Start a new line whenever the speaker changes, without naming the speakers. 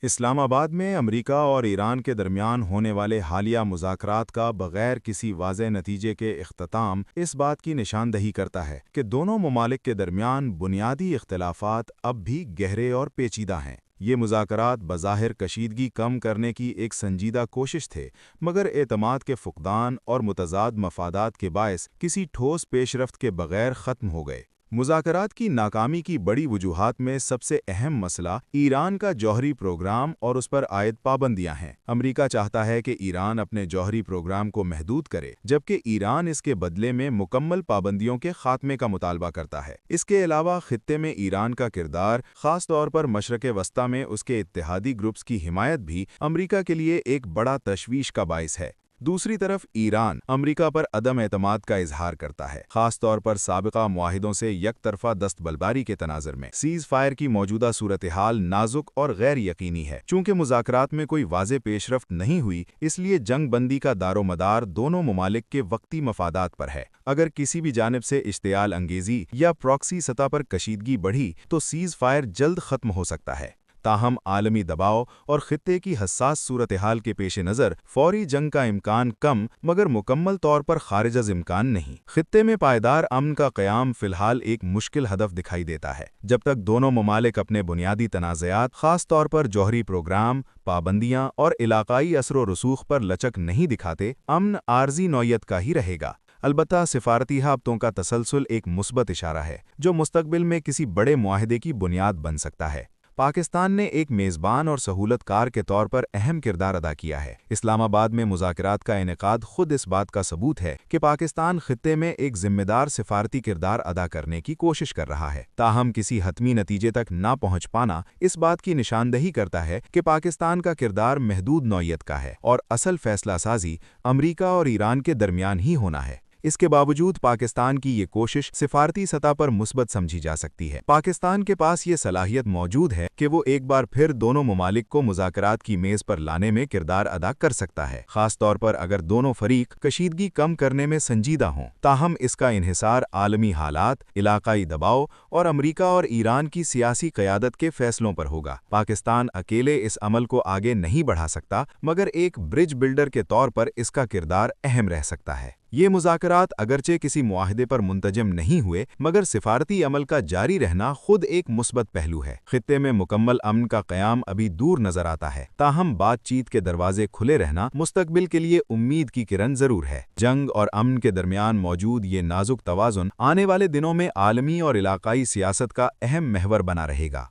اسلام آباد میں امریکہ اور ایران کے درمیان ہونے والے حالیہ مذاکرات کا بغیر کسی واضح نتیجے کے اختتام اس بات کی نشاندہی کرتا ہے کہ دونوں ممالک کے درمیان بنیادی اختلافات اب بھی گہرے اور پیچیدہ ہیں۔ یہ مذاکرات بظاہر کشیدگی کم کرنے کی ایک سنجیدہ کوشش تھے، مگر اعتماد کے فقدان اور متضاد مفادات کے باعث کسی ٹھوس پیش رفت کے بغیر ختم ہو گئے۔ مذاکرات کی ناکامی کی بڑی وجوہات میں سب سے اہم مسئلہ ایران کا جوہری پروگرام اور اس پر عائد پابندیاں ہیں۔ امریکہ چاہتا ہے کہ ایران اپنے جوہری پروگرام کو محدود کرے، جبکہ ایران اس کے بدلے میں مکمل پابندیوں کے خاتمے کا مطالبہ کرتا ہے۔ اس کے علاوہ خطے میں ایران کا کردار، خاص طور پر مشرق وسطیٰ میں اس کے اتحادی گروپس کی حمایت بھی امریکہ کے لیے ایک بڑا تشویش کا باعث ہے۔ دوسری طرف ایران امریکہ پر عدم اعتماد کا اظہار کرتا ہے، خاص طور پر سابقہ معاہدوں سے یک طرفہ دست برداری کے تناظر میں۔ سیز فائر کی موجودہ صورتحال نازک اور غیر یقینی ہے۔ چونکہ مذاکرات میں کوئی واضح پیش رفت نہیں ہوئی، اس لیے جنگ بندی کا دار و مدار دونوں ممالک کے وقتی مفادات پر ہے۔ اگر کسی بھی جانب سے اشتعال انگیزی یا پراکسی سطح پر کشیدگی بڑھی تو سیز فائر جلد ختم ہو سکتا ہے۔ تاہم عالمی دباؤ اور خطے کی حساس صورتحال کے پیش نظر فوری جنگ کا امکان کم مگر مکمل طور پر خارج از امکان نہیں۔ خطے میں پائیدار امن کا قیام فی الحال ایک مشکل ہدف دکھائی دیتا ہے۔ جب تک دونوں ممالک اپنے بنیادی تنازعات، خاص طور پر جوہری پروگرام، پابندیاں اور علاقائی اثر و رسوخ پر لچک نہیں دکھاتے، امن عارضی نوعیت کا ہی رہے گا۔ البتہ سفارتی رابطوں کا تسلسل ایک مثبت اشارہ ہے، جو مستقبل میں کسی بڑے معاہدے کی بنیاد بن سکتا ہے۔ پاکستان نے ایک میزبان اور سہولت کار کے طور پر اہم کردار ادا کیا ہے۔ اسلام آباد میں مذاکرات کا انعقاد خود اس بات کا ثبوت ہے کہ پاکستان خطے میں ایک ذمہ دار سفارتی کردار ادا کرنے کی کوشش کر رہا ہے۔ تاہم کسی حتمی نتیجے تک نہ پہنچ پانا اس بات کی نشاندہی کرتا ہے کہ پاکستان کا کردار محدود نوعیت کا ہے اور اصل فیصلہ سازی امریکہ اور ایران کے درمیان ہی ہونا ہے۔ اس کے باوجود پاکستان کی یہ کوشش سفارتی سطح پر مثبت سمجھی جا سکتی ہے۔ پاکستان کے پاس یہ صلاحیت موجود ہے کہ وہ ایک بار پھر دونوں ممالک کو مذاکرات کی میز پر لانے میں کردار ادا کر سکتا ہے، خاص طور پر اگر دونوں فریق کشیدگی کم کرنے میں سنجیدہ ہوں۔ تاہم اس کا انحصار عالمی حالات، علاقائی دباؤ اور امریکہ اور ایران کی سیاسی قیادت کے فیصلوں پر ہوگا۔ پاکستان اکیلے اس عمل کو آگے نہیں بڑھا سکتا، مگر ایک برج بلڈر کے طور پر اس کا کردار اہم رہ سکتا ہے۔ یہ مذاکرات اگرچہ کسی معاہدے پر منتجم نہیں ہوئے، مگر سفارتی عمل کا جاری رہنا خود ایک مثبت پہلو ہے۔ خطے میں مکمل امن کا قیام ابھی دور نظر آتا ہے، تاہم بات چیت کے دروازے کھلے رہنا مستقبل کے لیے امید کی کرن ضرور ہے۔ جنگ اور امن کے درمیان موجود یہ نازک توازن آنے والے دنوں میں عالمی اور علاقائی سیاست کا اہم محور بنا رہے گا۔